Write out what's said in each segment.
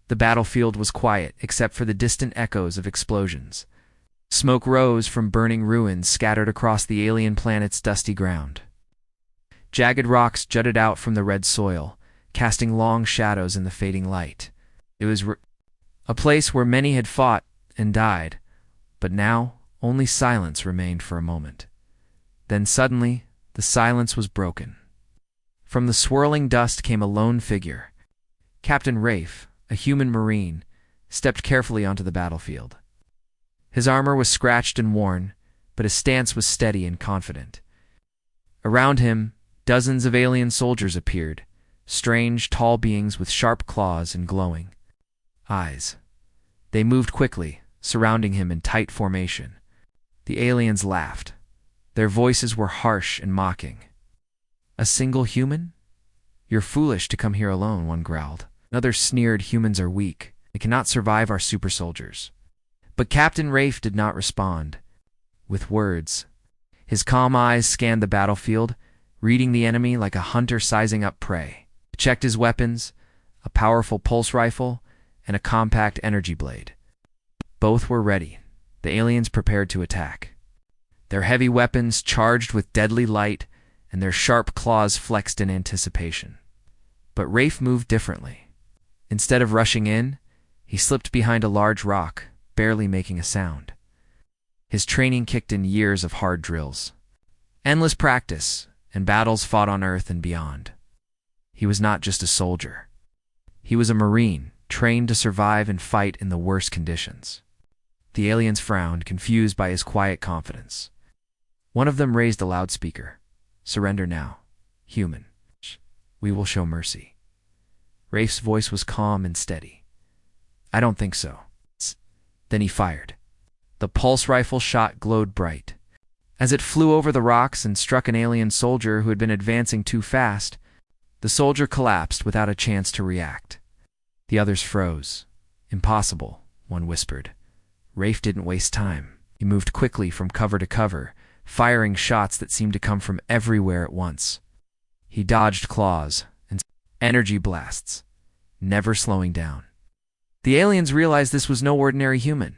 The battlefield was quiet except for the distant echoes of explosions. Smoke rose from burning ruins scattered across the alien planet's dusty ground. Jagged rocks jutted out from the red soil, casting long shadows in the fading light. It was a place where many had fought and died, but now only silence remained for a moment. Then suddenly, the silence was broken. From the swirling dust came a lone figure. Captain Rafe, a human marine, stepped carefully onto the battlefield. His armor was scratched and worn, but his stance was steady and confident. Around him, dozens of alien soldiers appeared, strange, tall beings with sharp claws and glowing eyes. They moved quickly, surrounding him in tight formation. The aliens laughed. Their voices were harsh and mocking. "A single human? You're foolish to come here alone," one growled. Another sneered, "Humans are weak. They cannot survive our super soldiers." But Captain Rafe did not respond with words. His calm eyes scanned the battlefield, reading the enemy like a hunter sizing up prey. He checked his weapons, a powerful pulse rifle and a compact energy blade. Both were ready, the aliens prepared to attack. Their heavy weapons charged with deadly light, and their sharp claws flexed in anticipation. But Rafe moved differently. Instead of rushing in, he slipped behind a large rock, barely making a sound. His training kicked in years of hard drills, endless practice, and battles fought on Earth and beyond. He was not just a soldier. He was a Marine, trained to survive and fight in the worst conditions. The aliens frowned, confused by his quiet confidence. One of them raised a loudspeaker. "Surrender now, human. We will show mercy." Rafe's voice was calm and steady. "I don't think so." Then he fired. The pulse rifle shot glowed bright. As it flew over the rocks and struck an alien soldier who had been advancing too fast, the soldier collapsed without a chance to react. The others froze. "Impossible," one whispered. Rafe didn't waste time. He moved quickly from cover to cover, firing shots that seemed to come from everywhere at once. He dodged claws and energy blasts, never slowing down. The aliens realized this was no ordinary human.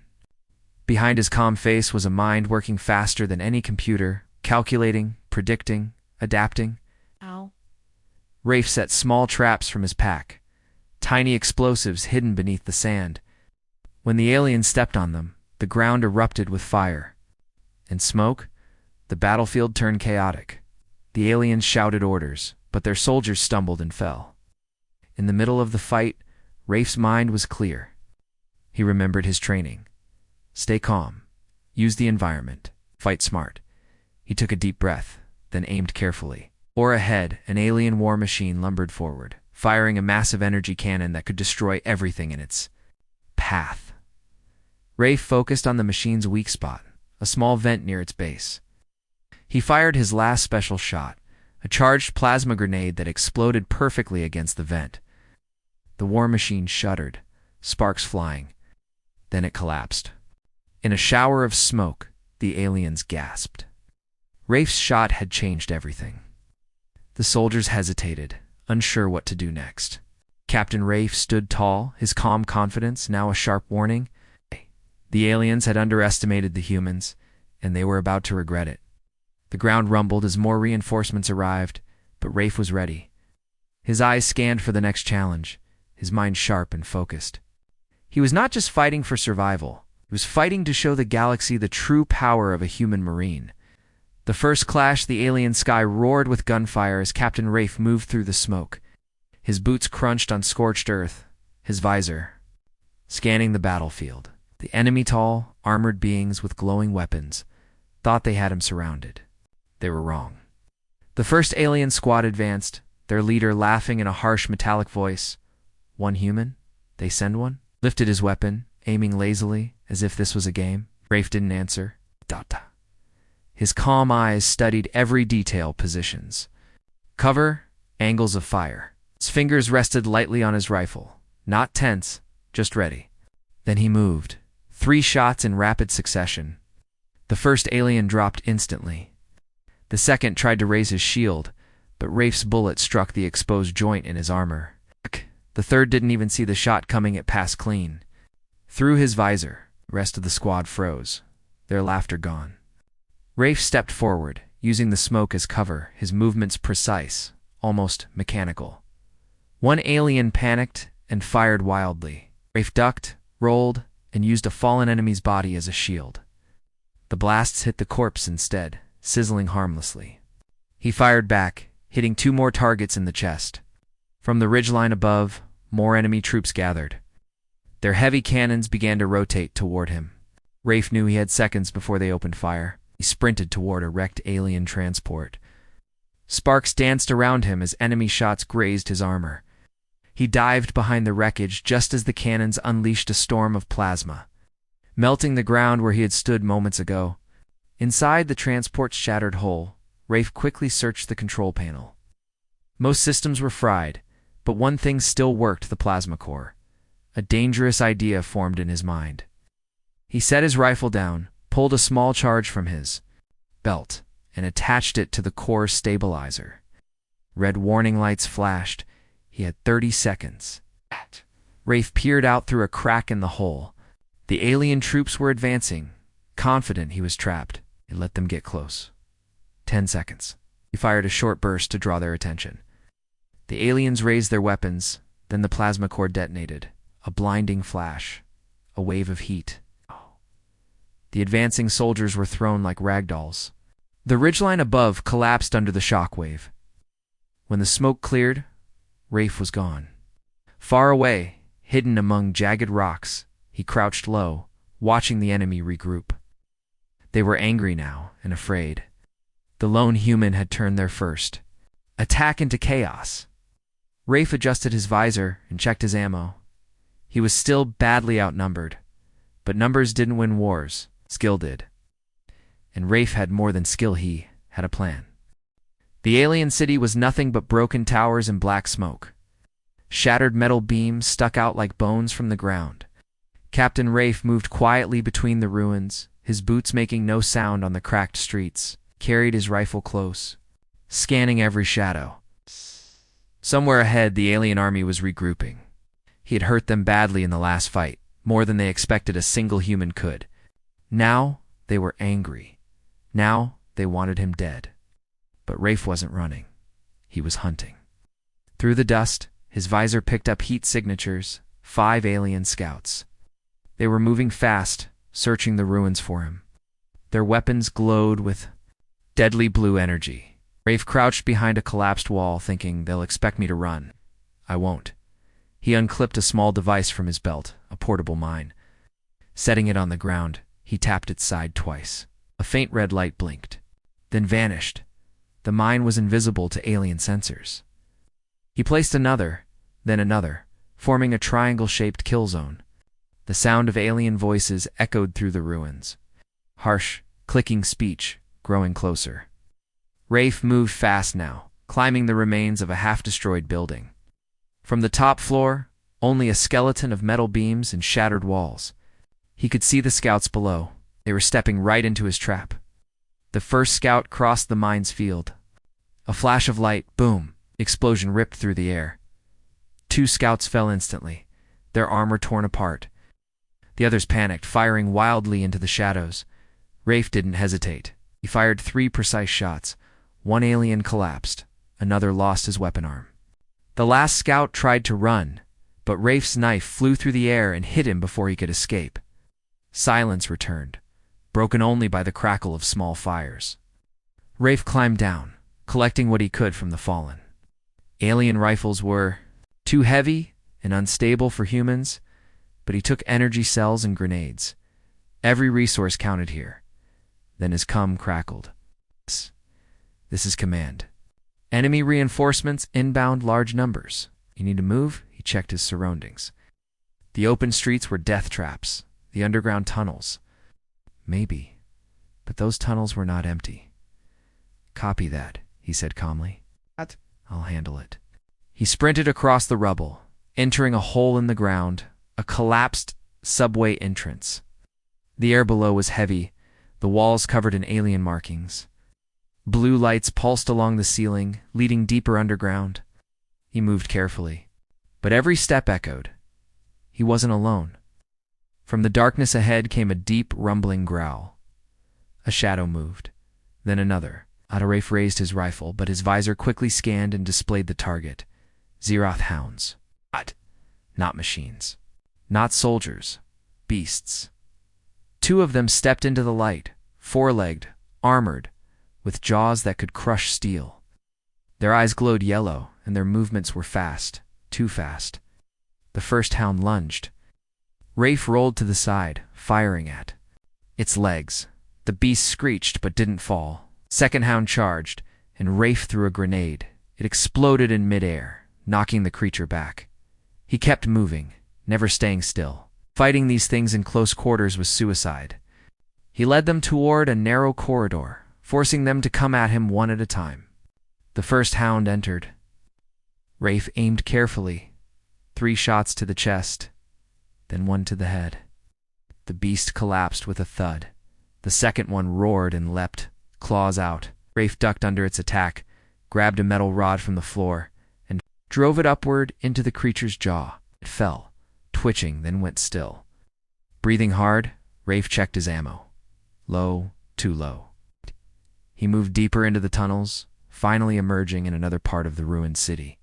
Behind his calm face was a mind working faster than any computer, calculating, predicting, adapting. Ow. Rafe set small traps from his pack, tiny explosives hidden beneath the sand. When the aliens stepped on them, the ground erupted with fire and smoke. The battlefield turned chaotic. The aliens shouted orders, but their soldiers stumbled and fell. In the middle of the fight, Rafe's mind was clear. He remembered his training. Stay calm. Use the environment. Fight smart. He took a deep breath, then aimed carefully. Or ahead, an alien war machine lumbered forward, firing a massive energy cannon that could destroy everything in its path. Rafe focused on the machine's weak spot, a small vent near its base. He fired his last special shot, a charged plasma grenade that exploded perfectly against the vent. The war machine shuddered, sparks flying. Then it collapsed. In a shower of smoke, the aliens gasped. Rafe's shot had changed everything. The soldiers hesitated, unsure what to do next. Captain Rafe stood tall, his calm confidence now a sharp warning. The aliens had underestimated the humans, and they were about to regret it. The ground rumbled as more reinforcements arrived, but Rafe was ready. His eyes scanned for the next challenge, his mind sharp and focused. He was not just fighting for survival. He was fighting to show the galaxy the true power of a human marine. The first clash, the alien sky roared with gunfire as Captain Rafe moved through the smoke. His boots crunched on scorched earth, his visor scanning the battlefield. The enemy, tall, armored beings with glowing weapons, thought they had him surrounded. They were wrong. The first alien squad advanced, their leader laughing in a harsh metallic voice. "One human? They send one?" Lifted his weapon, aiming lazily, as if this was a game. Rafe didn't answer. Data. His calm eyes studied every detail, positions. Cover, angles of fire. His fingers rested lightly on his rifle. Not tense, just ready. Then he moved. 3 shots in rapid succession. The first alien dropped instantly. The second tried to raise his shield, but Rafe's bullet struck the exposed joint in his armor. The third didn't even see the shot coming. It passed clean through his visor. The rest of the squad froze, their laughter gone. Rafe stepped forward, using the smoke as cover, his movements precise, almost mechanical. One alien panicked and fired wildly. Rafe ducked, rolled, and used a fallen enemy's body as a shield. The blasts hit the corpse instead, sizzling harmlessly. He fired back, hitting 2 more targets in the chest. From the ridgeline above, more enemy troops gathered. Their heavy cannons began to rotate toward him. Rafe knew he had seconds before they opened fire. He sprinted toward a wrecked alien transport. Sparks danced around him as enemy shots grazed his armor. He dived behind the wreckage just as the cannons unleashed a storm of plasma, melting the ground where he had stood moments ago. Inside the transport's shattered hull, Rafe quickly searched the control panel. Most systems were fried, but one thing still worked: the plasma core. A dangerous idea formed in his mind. He set his rifle down, pulled a small charge from his belt, and attached it to the core stabilizer. Red warning lights flashed. He had 30 seconds. Rafe peered out through a crack in the hull. The alien troops were advancing. Confident he was trapped, he let them get close. 10 seconds. He fired a short burst to draw their attention. The aliens raised their weapons, then the plasma core detonated. A blinding flash. A wave of heat. The advancing soldiers were thrown like ragdolls. The ridgeline above collapsed under the shockwave. When the smoke cleared, Rafe was gone. Far away, hidden among jagged rocks, he crouched low, watching the enemy regroup. They were angry now and afraid. The lone human had turned their first attack into chaos. Rafe adjusted his visor and checked his ammo. He was still badly outnumbered, but numbers didn't win wars. Skill did. And Rafe had more than skill. He had a plan. The alien city was nothing but broken towers and black smoke. Shattered metal beams stuck out like bones from the ground. Captain Rafe moved quietly between the ruins, his boots making no sound on the cracked streets, carried his rifle close, scanning every shadow. Somewhere ahead, the alien army was regrouping. He had hurt them badly in the last fight, more than they expected a single human could. Now they were angry. Now they wanted him dead. But Rafe wasn't running. He was hunting. Through the dust, his visor picked up heat signatures, 5 alien scouts. They were moving fast, searching the ruins for him. Their weapons glowed with deadly blue energy. Rafe crouched behind a collapsed wall, thinking, they'll expect me to run. I won't. He unclipped a small device from his belt, a portable mine. Setting it on the ground, he tapped its side twice. A faint red light blinked, then vanished. The mine was invisible to alien sensors. He placed another, then another, forming a triangle-shaped kill zone. The sound of alien voices echoed through the ruins. Harsh, clicking speech, growing closer. Rafe moved fast now, climbing the remains of a half-destroyed building. From the top floor, only a skeleton of metal beams and shattered walls. He could see the scouts below. They were stepping right into his trap. The first scout crossed the mine's field. A flash of light, boom, explosion ripped through the air. 2 scouts fell instantly, their armor torn apart. The others panicked, firing wildly into the shadows. Rafe didn't hesitate. He fired 3 precise shots. 1 alien collapsed. Another lost his weapon arm. The last scout tried to run, but Rafe's knife flew through the air and hit him before he could escape. Silence returned, broken only by the crackle of small fires. Rafe climbed down, collecting what he could from the fallen. Alien rifles were too heavy and unstable for humans, but he took energy cells and grenades. Every resource counted here. Then his cum crackled. This is command. Enemy reinforcements inbound large numbers. You need to move? He checked his surroundings. The open streets were death traps. The underground tunnels. Maybe. But those tunnels were not empty. Copy that, he said calmly. I'll handle it. He sprinted across the rubble, entering a hole in the ground, a collapsed subway entrance. The air below was heavy, the walls covered in alien markings. Blue lights pulsed along the ceiling, leading deeper underground. He moved carefully, But every step echoed. He wasn't alone. From the darkness ahead came a deep, rumbling growl. A shadow moved, then another. Rafe raised his rifle, but his visor quickly scanned and displayed the target. Zeroth hounds. Not machines. Not soldiers. Beasts. Two of them stepped into the light, four-legged, armored, with jaws that could crush steel. Their eyes glowed yellow, and their movements were fast, too fast. The first hound lunged. Rafe rolled to the side, firing at its legs. The beast screeched but didn't fall. Second hound charged, and Rafe threw a grenade. It exploded in midair, knocking the creature back. He kept moving, never staying still. Fighting these things in close quarters was suicide. He led them toward a narrow corridor, forcing them to come at him one at a time. The first hound entered. Rafe aimed carefully. 3 shots to the chest, then 1 to the head. The beast collapsed with a thud. The second one roared and leapt, claws out. Rafe ducked under its attack, grabbed a metal rod from the floor, and drove it upward into the creature's jaw. It fell, twitching, then went still. Breathing hard, Rafe checked his ammo. Low, too low. He moved deeper into the tunnels, finally emerging in another part of the ruined city.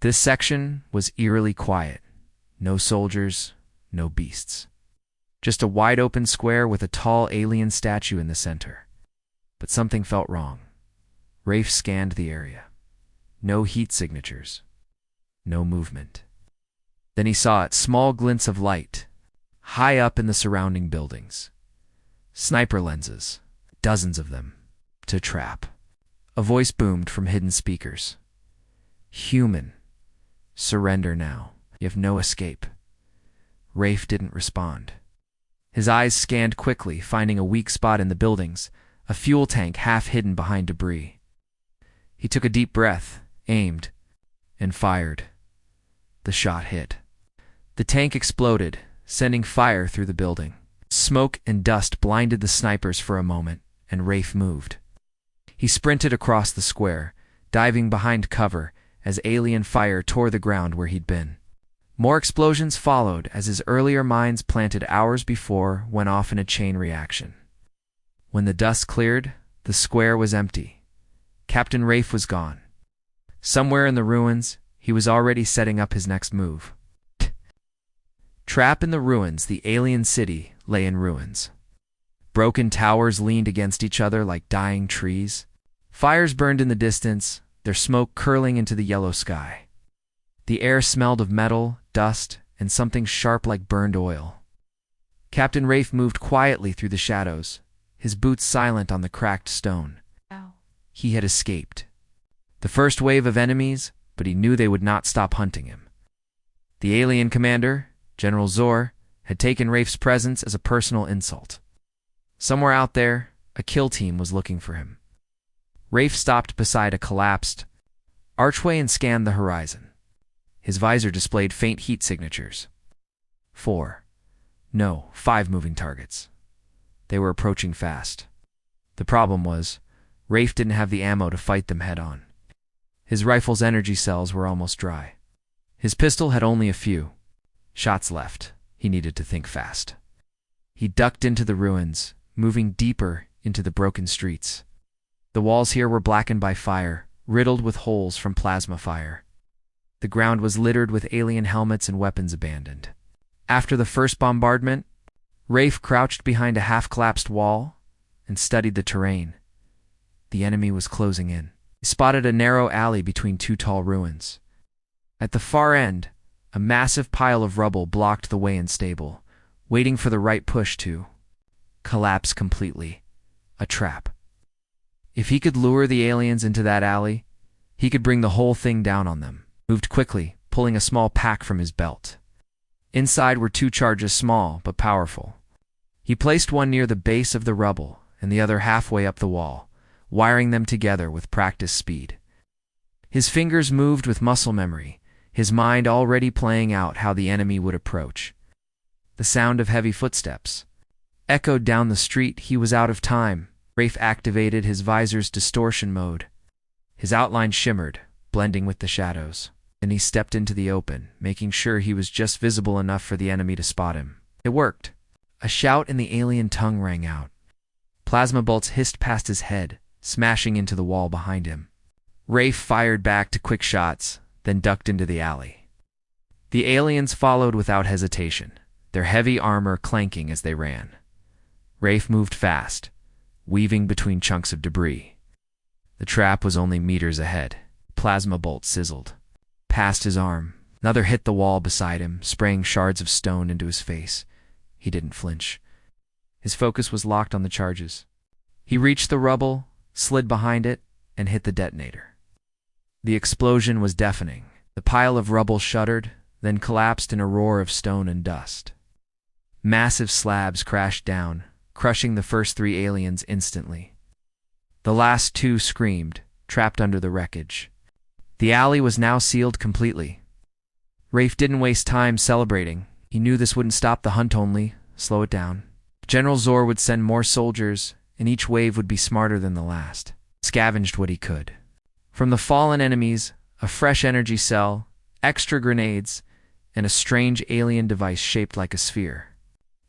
This section was eerily quiet. No soldiers, no beasts. Just a wide-open square with a tall alien statue in the center. But something felt wrong. Rafe scanned the area. No heat signatures. No movement. Then he saw it, small glints of light, high up in the surrounding buildings. Sniper lenses, dozens of them, to trap. A voice boomed from hidden speakers. Human, surrender now. You have no escape. Rafe didn't respond. His eyes scanned quickly, finding a weak spot in the buildings, a fuel tank half hidden behind debris. He took a deep breath, aimed, and fired. The shot hit. The tank exploded, sending fire through the building. Smoke and dust blinded the snipers for a moment, and Rafe moved. He sprinted across the square, diving behind cover as alien fire tore the ground where he'd been. More explosions followed as his earlier mines planted hours before went off in a chain reaction. When the dust cleared, the square was empty. Captain Rafe was gone. Somewhere in the ruins, he was already setting up his next move. Trapped in the ruins, the alien city lay in ruins. Broken towers leaned against each other like dying trees. Fires burned in the distance, their smoke curling into the yellow sky. The air smelled of metal, dust, and something sharp like burned oil. Captain Rafe moved quietly through the shadows, his boots silent on the cracked stone. He had escaped. The first wave of enemies, but he knew they would not stop hunting him. The alien commander, General Zor, had taken Rafe's presence as a personal insult. Somewhere out there, a kill team was looking for him. Rafe stopped beside a collapsed archway and scanned the horizon. His visor displayed faint heat signatures. 5 moving targets. They were approaching fast. The problem was, Rafe didn't have the ammo to fight them head-on. His rifle's energy cells were almost dry. His pistol had only a few shots left. He needed to think fast. He ducked into the ruins, moving deeper into the broken streets. The walls here were blackened by fire, riddled with holes from plasma fire. The ground was littered with alien helmets and weapons abandoned. After the first bombardment, Rafe crouched behind a half-collapsed wall and studied the terrain. The enemy was closing in. He spotted a narrow alley between 2 tall ruins. At the far end, a massive pile of rubble blocked the way and stable, waiting for the right push to collapse completely. A trap. If he could lure the aliens into that alley, he could bring the whole thing down on them. Moved quickly, pulling a small pack from his belt. Inside were 2 charges, small but powerful. He placed one near the base of the rubble and the other halfway up the wall, wiring them together with practiced speed. His fingers moved with muscle memory, his mind already playing out how the enemy would approach. The sound of heavy footsteps echoed down the street. He was out of time. Rafe activated his visor's distortion mode. His outline shimmered, blending with the shadows. and he stepped into the open, making sure he was just visible enough for the enemy to spot him. It worked. A shout in the alien tongue rang out. Plasma bolts hissed past his head, smashing into the wall behind him. Rafe fired back to quick shots, then ducked into the alley. The aliens followed without hesitation, their heavy armor clanking as they ran. Rafe moved fast, weaving between chunks of debris. The trap was only meters ahead. Plasma bolt sizzled past his arm. Another hit the wall beside him, spraying shards of stone into his face. He didn't flinch. His focus was locked on the charges. He reached the rubble, slid behind it, and hit the detonator. The explosion was deafening. The pile of rubble shuddered, then collapsed in a roar of stone and dust. Massive slabs crashed down, crushing the first 3 aliens instantly. The last 2 screamed, trapped under the wreckage. The alley was now sealed completely. Rafe didn't waste time celebrating. He knew this wouldn't stop the hunt, only slow it down. General Zor would send more soldiers, and each wave would be smarter than the last. Scavenged what he could. From the fallen enemies, a fresh energy cell, extra grenades, and a strange alien device shaped like a sphere.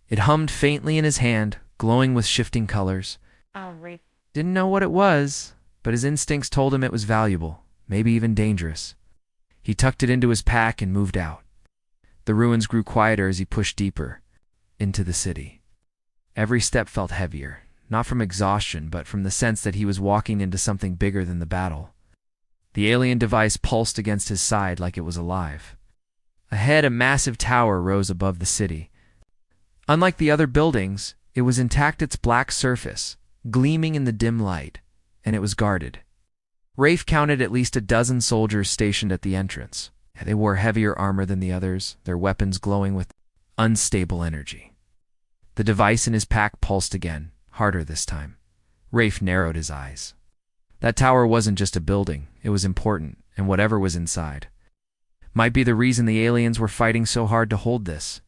It hummed faintly in his hand, glowing with shifting colors. Rafe Didn't know what it was, but his instincts told him it was valuable, maybe even dangerous. He tucked it into his pack and moved out. The ruins grew quieter as he pushed deeper into the city. Every step felt heavier, not from exhaustion, but from the sense that he was walking into something bigger than the battle. The alien device pulsed against his side like it was alive. Ahead, a massive tower rose above the city. Unlike the other buildings, it was intact, its black surface, gleaming in the dim light, and it was guarded. Rafe counted at least a dozen soldiers stationed at the entrance. They wore heavier armor than the others, their weapons glowing with unstable energy. The device in his pack pulsed again, harder this time. Rafe narrowed his eyes. That tower wasn't just a building, it was important, and whatever was inside might be the reason the aliens were fighting so hard to hold this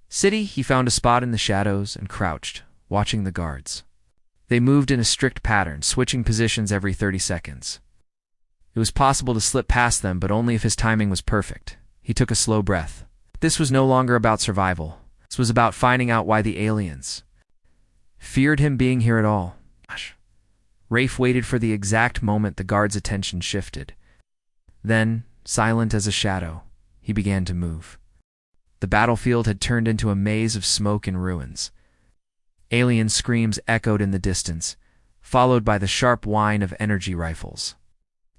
city. He found a spot in the shadows and crouched, watching the guards. They moved in a strict pattern, switching positions every 30 seconds. It was possible to slip past them, but only if his timing was perfect. He took a slow breath. This was no longer about survival. This was about finding out why the aliens feared him being here at all. Rafe waited for the exact moment the guard's attention shifted. Then, silent as a shadow, he began to move. The battlefield had turned into a maze of smoke and ruins. Alien screams echoed in the distance, followed by the sharp whine of energy rifles.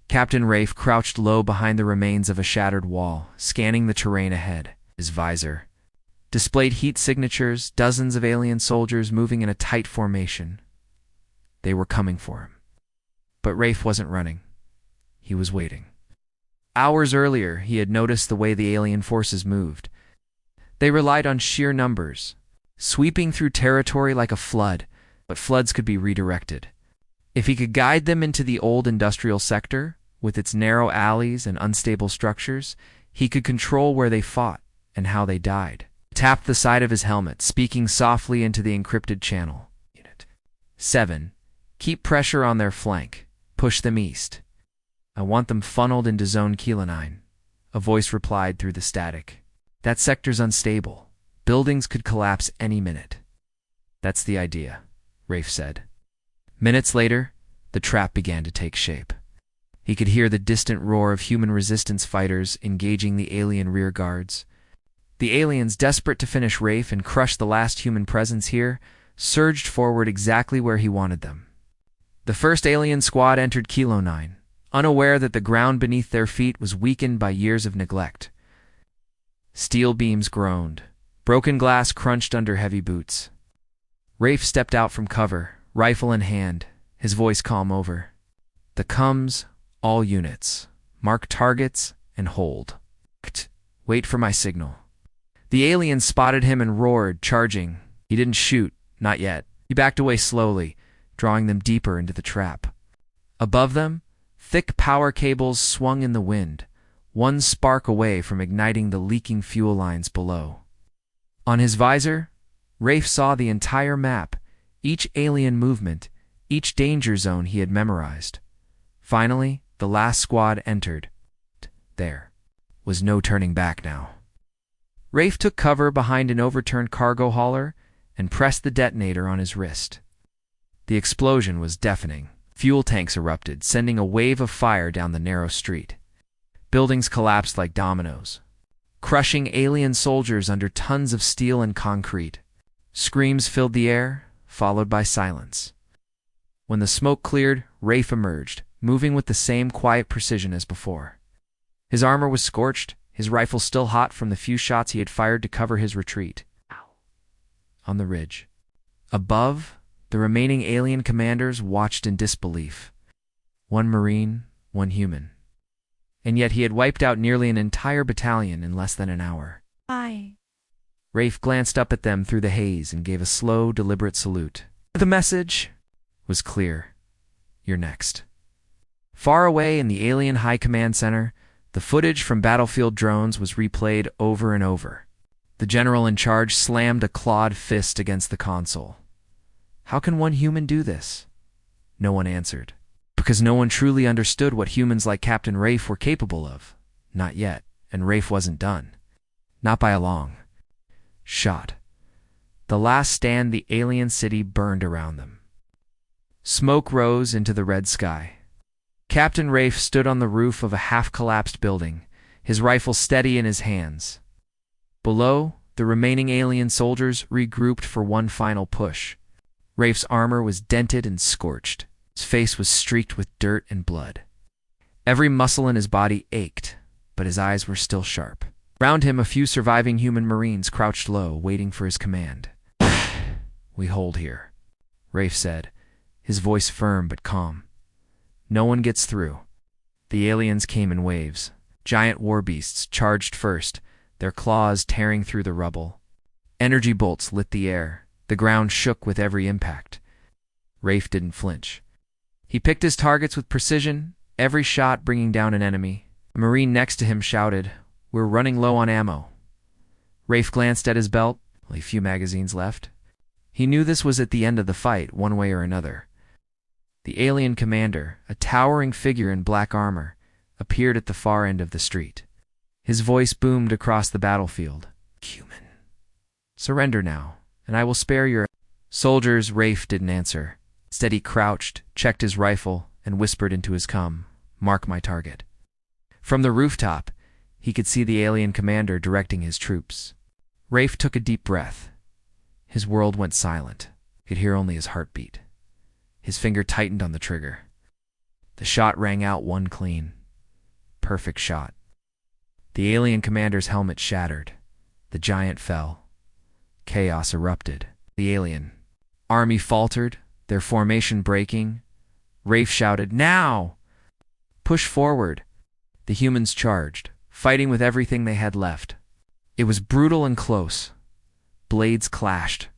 Captain Rafe crouched low behind the remains of a shattered wall, scanning the terrain ahead. His visor displayed heat signatures, dozens of alien soldiers moving in a tight formation. They were coming for him. But Rafe wasn't running. He was waiting. Hours earlier, he had noticed the way the alien forces moved. They relied on sheer numbers, sweeping through territory like a flood, but floods could be redirected. If he could guide them into the old industrial sector, with its narrow alleys and unstable structures, he could control where they fought and how they died. He tapped the side of his helmet, speaking softly into the encrypted channel. Unit 7. Keep pressure on their flank. Push them east. I want them funneled into Zone Kilo 9. A voice replied through the static. That sector's unstable. Buildings could collapse any minute. That's the idea, Rafe said. Minutes later, the trap began to take shape. He could hear the distant roar of human resistance fighters engaging the alien rear guards. The aliens, desperate to finish Rafe and crush the last human presence here, surged forward exactly where he wanted them. The first alien squad entered Kilo 9, unaware that the ground beneath their feet was weakened by years of neglect. Steel beams groaned. Broken glass crunched under heavy boots. Rafe stepped out from cover, rifle in hand, his voice calm over. The comes, all units. Mark targets and hold. Wait for my signal. The aliens spotted him and roared, charging. He didn't shoot, not yet. He backed away slowly, drawing them deeper into the trap. Above them, thick power cables swung in the wind, one spark away from igniting the leaking fuel lines below. On his visor, Rafe saw the entire map, each alien movement, each danger zone he had memorized. Finally, the last squad entered. There. was no turning back now. Rafe took cover behind an overturned cargo hauler and pressed the detonator on his wrist. The explosion was deafening. Fuel tanks erupted, sending a wave of fire down the narrow street. Buildings collapsed like dominoes, crushing alien soldiers under tons of steel and concrete. Screams filled the air, followed by silence. When the smoke cleared, Rafe emerged, moving with the same quiet precision as before. His armor was scorched, his rifle still hot from the few shots he had fired to cover his retreat. On the ridge, above, the remaining alien commanders watched in disbelief. One Marine, one human. And yet he had wiped out nearly an entire battalion in less than an hour. Rafe glanced up at them through the haze and gave a slow, deliberate salute. The message was clear. You're next. Far away in the alien high command center, the footage from battlefield drones was replayed over and over. The general in charge slammed a clawed fist against the console. How can one human do this? No one answered. Because no one truly understood what humans like Captain Rafe were capable of. Not yet, and Rafe wasn't done. Not by a long shot. The last stand, the alien city burned around them. Smoke rose into the red sky. Captain Rafe stood on the roof of a half-collapsed building, his rifle steady in his hands. Below, the remaining alien soldiers regrouped for one final push. Rafe's armor was dented and scorched. His face was streaked with dirt and blood. Every muscle in his body ached, but his eyes were still sharp. Round him, a few surviving human Marines crouched low, waiting for his command. We hold here, Rafe said, his voice firm but calm. No one gets through. The aliens came in waves. Giant war beasts charged first, their claws tearing through the rubble. Energy bolts lit the air. The ground shook with every impact. Rafe didn't flinch. He picked his targets with precision, every shot bringing down an enemy. A Marine next to him shouted, "We're running low on ammo." Rafe glanced at his belt, only a few magazines left. He knew this was at the end of the fight, one way or another. The alien commander, a towering figure in black armor, appeared at the far end of the street. His voice boomed across the battlefield. Human. Surrender now, and I will spare your soldiers. Rafe didn't answer. Instead, he crouched, checked his rifle, and whispered into his cum, "Mark my target." From the rooftop, he could see the alien commander directing his troops. Rafe took a deep breath. His world went silent. He could hear only his heartbeat. His finger tightened on the trigger. The shot rang out one clean, perfect shot. The alien commander's helmet shattered. The giant fell. Chaos erupted. The alien army faltered, their formation breaking. Rafe shouted, "Now! Push forward!" The humans charged, fighting with everything they had left. It was brutal and close. Blades clashed.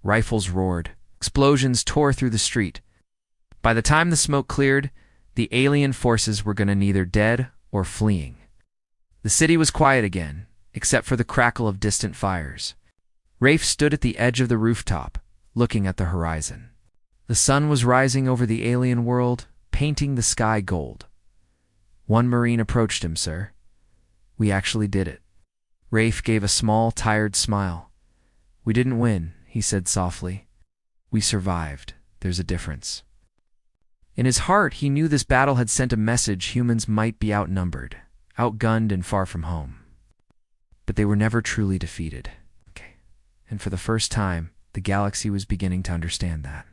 Rifles roared. Explosions tore through the street. By the time the smoke cleared, the alien forces were going to neither dead or fleeing. The city was quiet again, except for the crackle of distant fires. Rafe stood at the edge of the rooftop, looking at the horizon. The sun was rising over the alien world, painting the sky gold. One Marine approached him. "Sir, we actually did it." Rafe gave a small, tired smile. "We didn't win," he said softly. "We survived. There's a difference." In his heart, he knew this battle had sent a message: humans might be outnumbered, outgunned, and far from home. But they were never truly defeated. And for the first time, the galaxy was beginning to understand that.